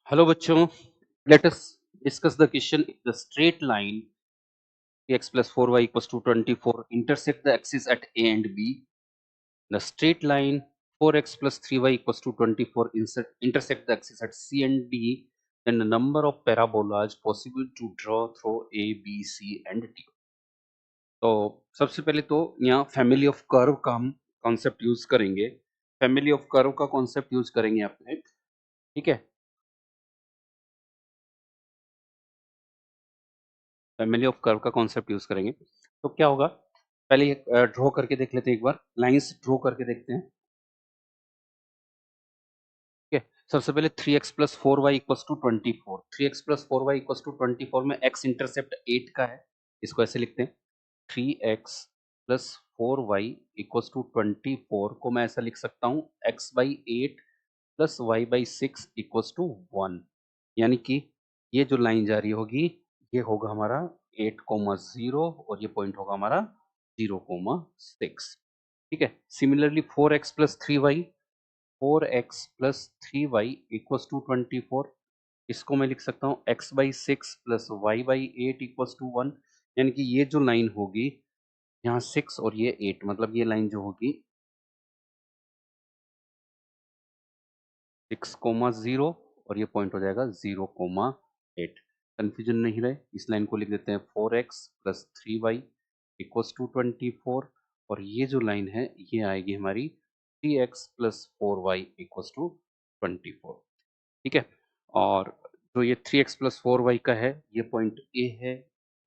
Hello बच्चों, let us discuss the question. If the straight line x plus 4y equals to 24 intersect the axis at A and B, the straight line 4x plus 3y equals to 24 intersect the axis at C and D, then the number of parabolas possible to draw through A, B, C and D. तो सबसे पहले तो यहाँ family of curve का हम concept use करेंगे। Family of curve का concept use करेंगे यहाँ पे, ठीक है। फैमिली ऑफ कर्व का कॉन्सेप्ट यूज करेंगे तो क्या होगा, पहले ड्रॉ करके देख लेते हैं, एक बार लाइंस ड्रॉ करके देखते हैं। ठीक है, सबसे पहले 3x plus 4y equals to 24। 3x plus 4y equals to 24 में x इंटरसेप्ट 8 का है, इसको ऐसे लिखते हैं 3x plus 4y equals to 24 को मैं ऐसा लिख सकता हूँ x by 8 plus y by 6 equals to 1। यानी कि ये जो लाइन जा रही होगी ये होगा हमारा 8,0 और ये पॉइंट होगा हमारा 0,6। ठीक है, similarly 4x plus 3y, 4x plus 3y equals to 24, इसको मैं लिख सकता हूँ x by 6 plus y by 8 equals to 1। यानी कि ये जो लाइन होगी यहाँ 6 और ये 8, मतलब ये लाइन जो होगी 6,0 और ये पॉइंट हो जाएगा 0,8। कंफ्यूजन नहीं रहे, इस लाइन को लिख देते हैं 4x plus 3y equals to 24 और ये जो लाइन है ये आएगी हमारी 3x plus 4y equals to 24। ठीक है, और जो ये 3x प्लस 4y का है ये पॉइंट A है,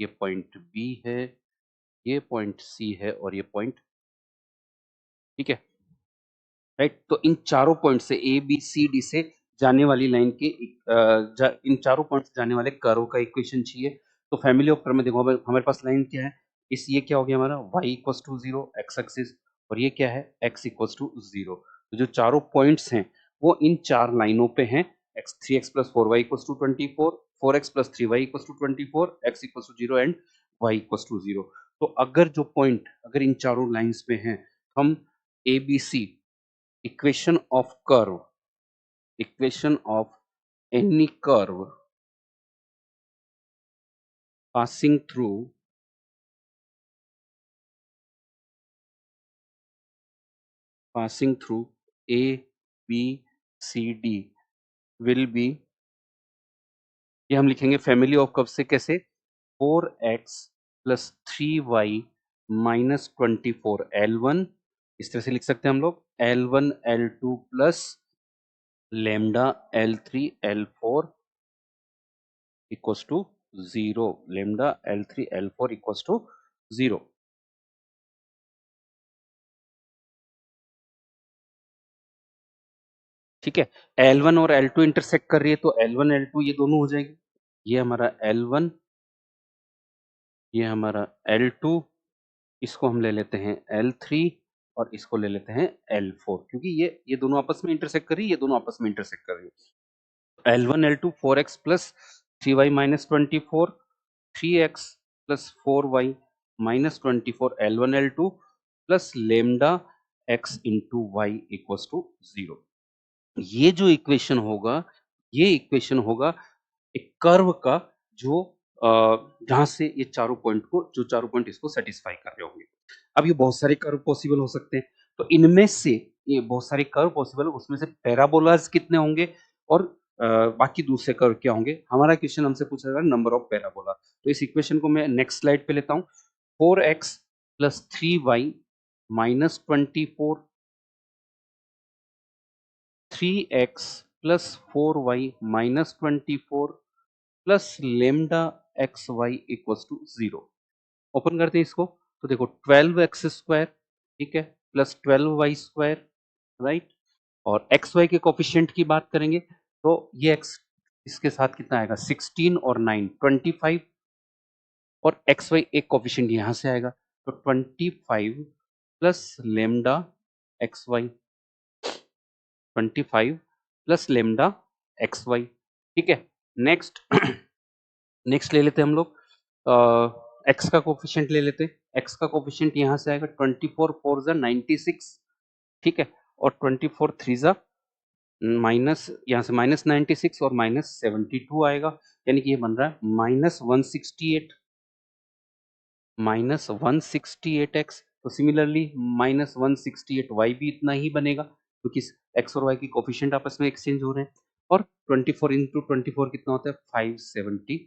ये पॉइंट B है, ये पॉइंट C है और ये पॉइंट, ठीक है राइट। तो इन चारों पॉइंट से ए बी सी डी से जाने वाली लाइन के इन चारों पॉइंट से जाने वाले कर्व का इक्वेशन चाहिए। तो फैमिली ऑफ कर्व में देखो हमारे पास लाइन क्या है, इस ये क्या हो गया हमारा y equals to 0 x axis, और ये क्या है x इक्वल्स टू 0। तो जो चारों पॉइंट्स हैं वो इन चार लाइनों पे हैं। x 3x plus 4y equals to 24, 4x plus 3y equals to 24, x equals to 0 and y equals to 0। तो अगर जो पॉइंट अगर इन चारों लाइंस पे हैं, हम a b c equation of curve, equation of any curve passing through A, B, C, D will be, ये हम लिखेंगे फैमिली ऑफ कर्व से कैसे, 4x plus 3y minus 24 L1, इस तरह से लिख सकते हैं हम लोग L1 L2 plus lambda L3 L4 equals to 0, lambda L3 L4 equals to 0। ठीक है, L1 और L2 इंटरसेक्ट कर रही है तो L1 L2 ये दोनों हो जाएगी, ये हमारा L1, ये हमारा L2, इसको हम ले लेते हैं L3 और इसको ले लेते हैं L4, क्योंकि ये दोनों आपस में इंटरसेक्ट कर रही है, ये दोनों आपस में इंटरसेक्ट कर रही है। L1 L2 4x plus 3y minus 24, 3x plus 4y minus 24 L1 L2 plus lambda x into y equals to 0। ये जो इक्वेशन होगा, ये इक्वेशन होगा एक कर्व का जो जहां से ये चारों पॉइंट को, जो चारों पॉइंट इसको सेटिस्फाई कर रहे होंगे। अब ये बहुत सारे कर्व पॉसिबल हो सकते हैं, तो इनमें से ये बहुत सारे कर्व पॉसिबल, उसमें से पैराबोलाज कितने होंगे और बाकी दूसरे कर्व क्या होंगे। हमारा क्वेश्चन हमसे पूछा जाएगा नंबर ऑफ पैराबोला। तो इस इक्वेशन को मैं नेक्स्ट स्लाइड पे लेता हूँ। 4x plus 3y minus 24, 3x plus 4y minus 24 plus lambda x y equals to 0। Open करते हैं इसको, तो देखो 12x स्क्वायर, ठीक है, प्लस 12y स्क्वायर, राइट। और एक्स वाई के कोफिशिएंट की बात करेंगे तो ये x इसके साथ कितना आएगा 16 और 9 25, और एक्स वाई एक कोफिशिएंट यहां से आएगा तो 25 plus lambda x y, 25 plus lambda x y. ठीक है, नेक्स्ट नेक्स्ट ले लेते हैं हम लोग एक्स का कोफिशिएंट ले लेते हैं। एक्स का कोफिशिएंट यहाँ से आएगा 24 4 96, ठीक है, और 24 3 जा माइनस यहाँ से -96 और -72 आएगा, यानी कि ये बन रहा है -168 -168x। तो सिमिलरली -168y भी इतना ही बनेगा, क्योंकि x और y की कोफिशिएंट आपस में एक्सचेंज हो रहे हैं। और 24 इंटू 24 कितना होता है 576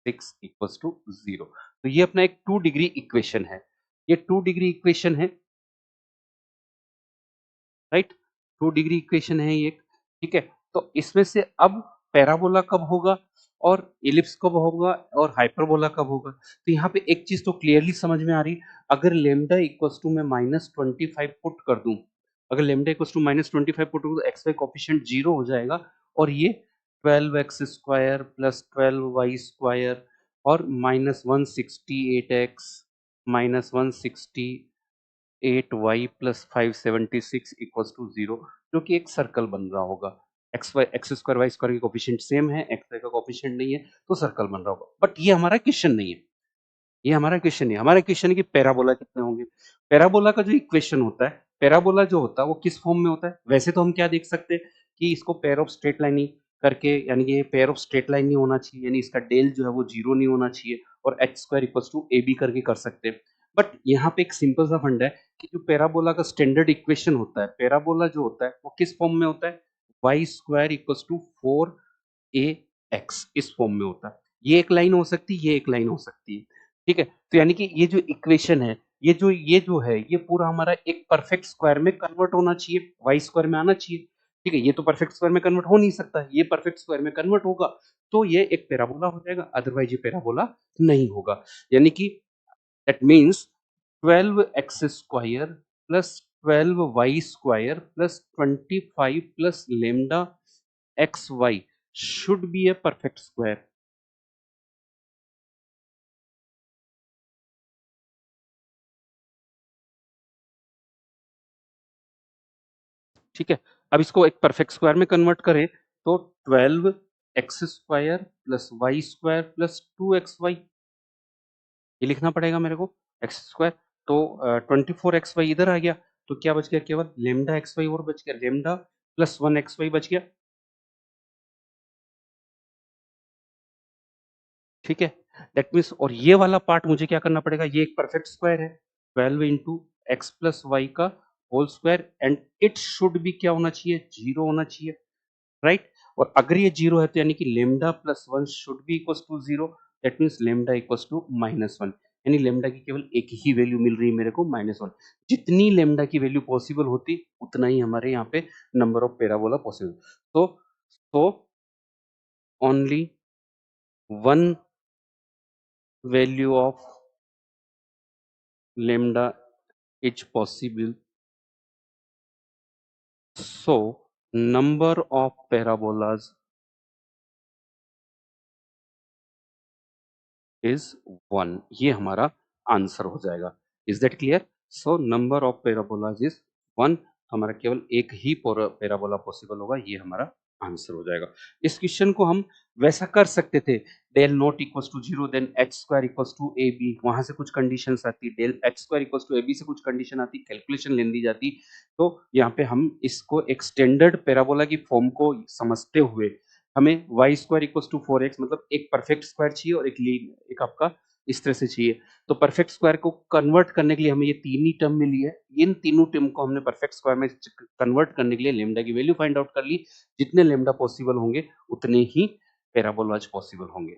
इक्वल्स टू 0। तो ये अपना एक 2 डिग्री इक्वेशन है, ये 2 डिग्री इक्वेशन है, राइट। 2 डिग्री इक्वेशन है ये एक, ठीक है। तो इसमें से अब पैराबोला कब होगा और इलिप्स कब होगा और हाइपरबोला कब होगा। तो यहाँ पे एक चीज तो क्लियरली समझ में आ रही, अगर लेमडा इक्वल्स टू मैं -25 पुट कर दूं, अगर लेमडा इक्वल्स टू -25 पुट करूं तो एक्स वाई कोफिशिएंट 0 हो जाएगा, और ये 12x² प्लस 12y² और -168x -160 8y plus 576 equals to 0, जो कि एक सर्कल बन रहा होगा। एक्स स्क्वायर वाई स्क्वायर के कोफिशिएंट सेम है, एक्स वाई का कोफिशिएंट नहीं है, तो सर्कल बन रहा होगा। बट ये हमारा क्वेश्चन नहीं है, ये हमारा क्वेश्चन नहीं है। हमारा क्वेश्चन है कि पैराबोला कितने होंगे। पैराबोला का जो इक्वेशन होता है, पैराबोला जो होता है वो किस फॉर्म में होता है। वैसे तो हम क्या देख सकते हैं कि इसको पेयर ऑफ स्ट्रेट लाइन ही करके, यानी कि ये पेयर ऑफ स्ट्रेट लाइन नहीं होना चाहिए, यानी इसका डेल जो है वो 0 नहीं होना चाहिए, और h square equals to a b करके कर सकते हैं। बट यहाँ पे एक सिंपल सा फंडा है कि जो पैराबोला का स्टैंडर्ड इक्वेशन होता है, पैराबोला जो होता है वो किस फॉर्म में होता है, Y square equals to 4ax, इस फॉर्म में होता है। ये एक लाइन हो सकती है, ये एक लाइन हो सकती है, ठीक है। तो यानी कि ये जो इक्वेशन है, ये जो है ये पूरा हमारा एक परफेक्ट स्क्वायर में कन्वर्ट होना चाहिए, वाई स्क्वायर में आना चाहिए, ठीक है। ये तो परफेक्ट स्क्वायर में कन्वर्ट हो नहीं सकता, ये परफेक्ट स्क्वायर में कन्वर्ट होगा तो ये एक पैराबोला हो जाएगा, अदरवाइज ये पैराबोला नहीं होगा। यानी कि that means 12x² plus 12y² plus 25 plus lambda xy should be a perfect square। ठीक है। अब इसको एक परफेक्ट स्क्वायर में कन्वर्ट करें तो 12x² plus y² plus 2xy, ये लिखना पड़ेगा मेरे को, x²। तो 24xy इधर आ गया, तो क्या बच गया, केवल लेमडा xy और बच गया, लेमडा प्लस 1xy बच गया, ठीक है। दैट मीन्स, और ये वाला पार्ट मुझे क्या करना पड़ेगा, ये एक परफेक्ट स्क्वायर है, 12 इंटू एक्स प्लस वाई का whole square, and it should भी क्या होना चाहिए, 0 होना चाहिए, राइट। और अगर ये 0 है तो यानी कि lambda plus 1 should be equals to 0, that means lambda equals to -1, यानी लेमडा की केवल एक ही वैल्यू मिल रही है मेरे को, -1। जितनी लेमडा की वैल्यू पॉसिबल होती उतना ही हमारे यहाँ पे नंबर ऑफ पैराबोला पॉसिबल। तो only one value of lambda is possible, so number of parabolas is 1, ये हमारा आंसर हो जाएगा। Is that clear. So number of parabolas is 1, हमारा केवल एक ही पैराबोला पॉसिबल होगा, ये हमारा आंसर हो जाएगा। इस क्वेश्चन को हम वैसा कर सकते थे, del not equals to 0 then h square equals to a b, वहां से कुछ कंडीशंस आती, del h square equals to a b से कुछ कंडीशन आती, कैलकुलेशन ले दी जाती। तो यहाँ पे हम इसको एक स्टैंडर्ड पैराबोला की फॉर्म को समझते हुए हमें Y square equals to 4x, मतलब एक परफेक्ट स्क्वायर चाहिए और एक आपका इस तरह से चाहिए। तो परफेक्ट स्क्वायर को कन्वर्ट करने के लिए हमें ये तीन ही टर्म मिली है, इन तीनों टर्म को हमने परफेक्ट स्क्वायर में कन्वर्ट करने के लिए लेमडा की वैल्यू फाइंड आउट कर ली। जितने लेमडा पॉसिबल होंगे उतने ही पैराबोलाज पॉसिबल होंगे।